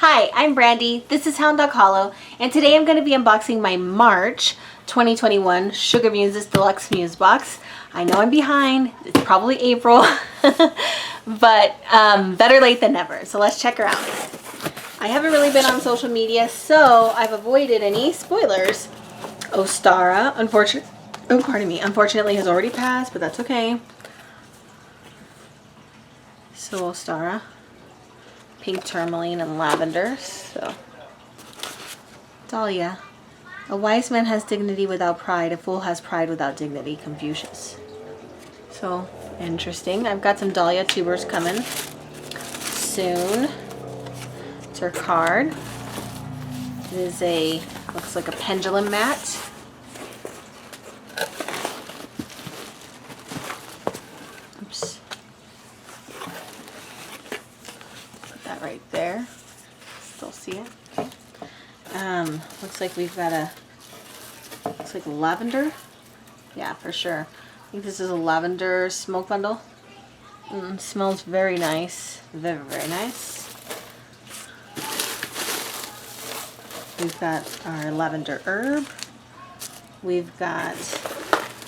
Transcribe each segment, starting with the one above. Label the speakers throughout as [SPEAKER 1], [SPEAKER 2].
[SPEAKER 1] Hi, I'm Brandy. This is Hound Dog Hollow, and today I'm going to be unboxing my March 2021 SugarMuses Deluxe Muse Box. I know I'm behind. It's probably April, but better late than never. So let's check her out. I haven't really been on social media, so I've avoided any spoilers. Ostara, unfortunately has already passed, but that's okay. So Ostara. Pink tourmaline and lavender. So Dahlia. A wise man has dignity without pride. A fool has pride without dignity. Confucius. So interesting. I've got some Dahlia tubers coming soon. It's her card. It is looks like a pendulum mat. Oops. Right there. Still see it. Okay. Looks like we've got looks like lavender. Yeah, for sure. I think this is a lavender smoke bundle. Smells very nice. Very, very nice. We've got our lavender herb. We've got,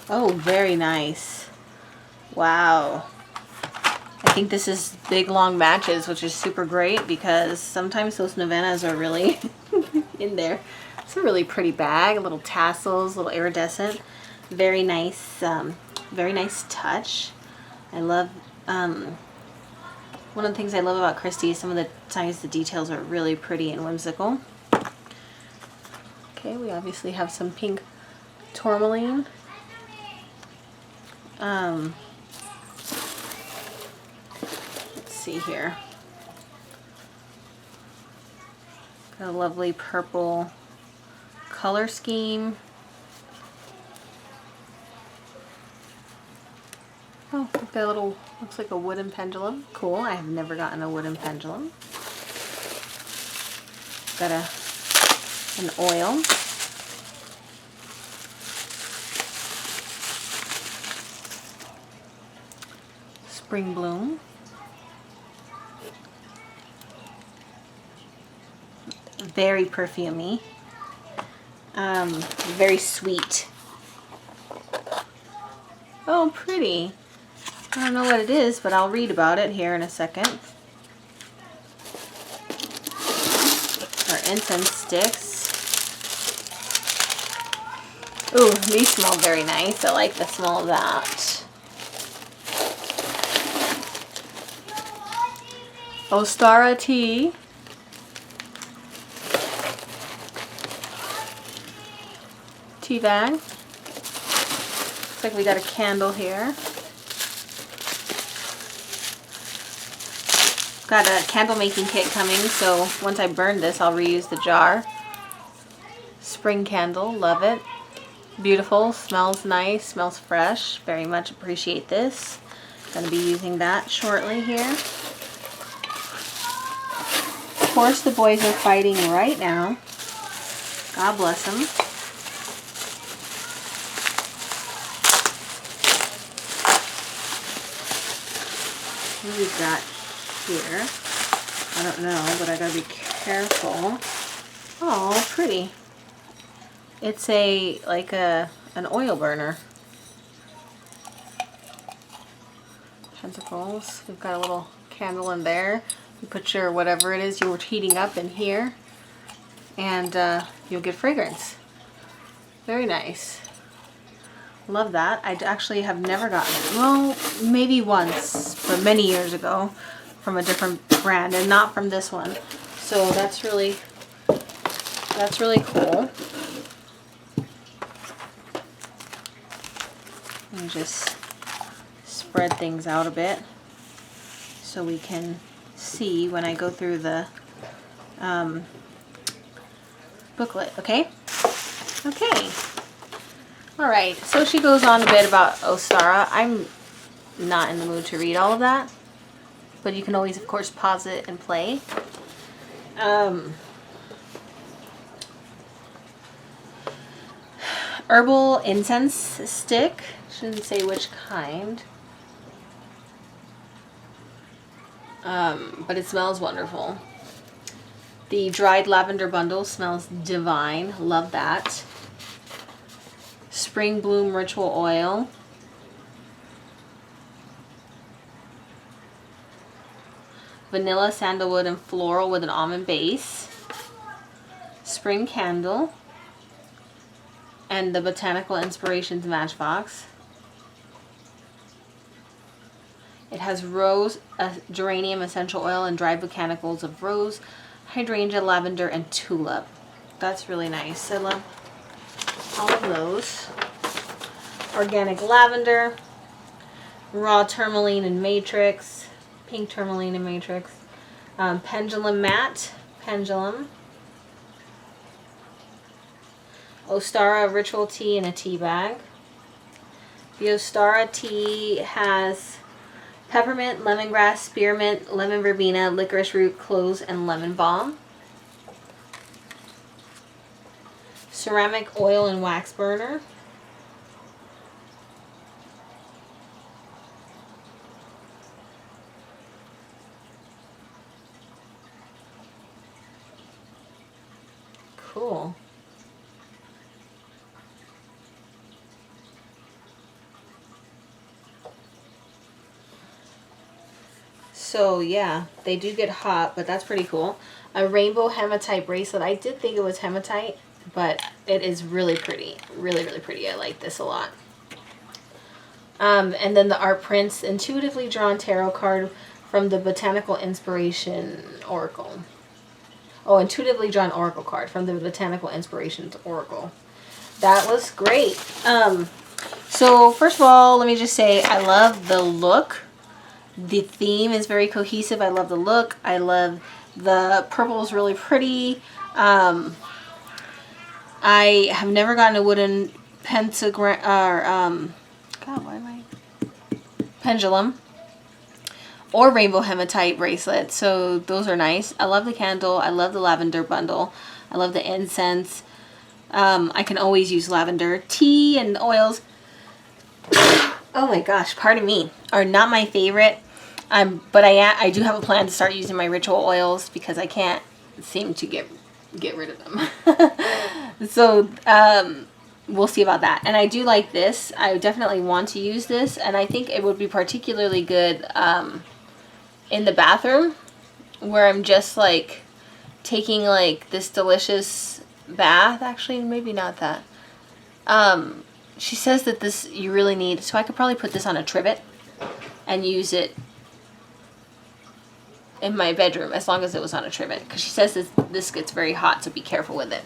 [SPEAKER 1] oh, very nice. Wow. I think this is big long matches, which is super great because sometimes those novenas are really in there. It's a really pretty bag, little tassels, little iridescent. Very nice touch. I love, one of the things I love about Christie is some of the times the details are really pretty and whimsical. Okay, we obviously have some pink tourmaline. See here. Got a lovely purple color scheme. Oh, we've got a little, looks like a wooden pendulum. Cool. I have never gotten a wooden pendulum. Got an oil. Spring bloom. Very perfumey. Very sweet. Oh, pretty. I don't know what it is, but I'll read about it here in a second. Our incense sticks. Ooh, these smell very nice. I like the smell of that. Ostara tea. Tea bag. Looks like we got a candle here. Got a candle making kit coming, so once I burn this, I'll reuse the jar. Spring candle, love it. Beautiful, smells nice, smells fresh. Very much appreciate this. Gonna be using that shortly here. Of course, the boys are fighting right now. God bless them. What do we got here? I don't know, but I gotta be careful. Oh, pretty. It's an oil burner. Pentacles. We've got a little candle in there. You put your whatever it is you're heating up in here, and you'll get fragrance. Very nice. Love that. I actually have never gotten it. Well, maybe once, but many years ago, from a different brand, and not from this one. So that's really cool. Let me just spread things out a bit so we can see when I go through the booklet. Okay? Okay. Alright, so she goes on a bit about Ostara. I'm not in the mood to read all of that, but you can always, of course, pause it and play. Herbal incense stick. Shouldn't say which kind. But it smells wonderful. The dried lavender bundle smells divine. Love that. Spring Bloom Ritual Oil. Vanilla, sandalwood, and floral with an almond base. Spring Candle. And the Botanical Inspirations Matchbox. It has rose, geranium essential oil, and dried botanicals of rose, hydrangea, lavender, and tulip. That's really nice. I love all of those. Organic lavender, raw tourmaline and matrix, pink tourmaline and matrix, pendulum matte, pendulum, Ostara ritual tea in a tea bag. The Ostara tea has peppermint, lemongrass, spearmint, lemon verbena, licorice root, cloves, and lemon balm. Ceramic oil and wax burner. Cool. So yeah, they do get hot, but that's pretty cool. A rainbow hematite bracelet. I did think it was hematite, but it is really pretty. Really, really pretty. I like this a lot. And then the Art Prince Intuitively Drawn Tarot card from the Botanical Inspiration Oracle. Oh, Intuitively Drawn Oracle card from the Botanical Inspirations Oracle. That was great. So first of all, let me just say I love the look. The theme is very cohesive. I love the look. I love the purple is really pretty. I have never gotten a wooden pentagram or pendulum or rainbow hematite bracelet. So those are nice. I love the candle. I love the lavender bundle. I love the incense. I can always use lavender. Tea and oils. Oh my gosh, pardon me, are not my favorite. But I do have a plan to start using my ritual oils because I can't seem to get rid of them. So we'll see about that. And I do like this. I definitely want to use this, and I think it would be particularly good in the bathroom where I'm just like taking like this delicious bath. Actually, maybe not that. She says that this you really need, so I could probably put this on a trivet and use it in my bedroom as long as it was on a trivet, because she says this gets very hot, so be careful with it.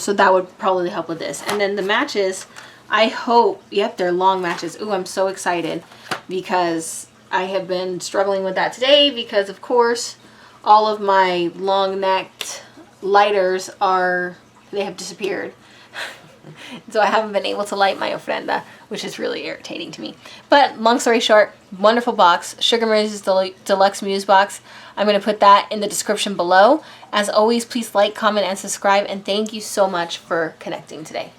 [SPEAKER 1] So that would probably help with this. And then the matches, I hope, yep, they're long matches. Ooh, I'm so excited because I have been struggling with that today because, of course, all of my long-necked lighters they have disappeared. So I haven't been able to light my ofrenda, which is really irritating to me. But long story short, wonderful box. SugarMuses Deluxe Muse box. I'm going to put that in the description below. As always, please like, comment, and subscribe. And thank you so much for connecting today.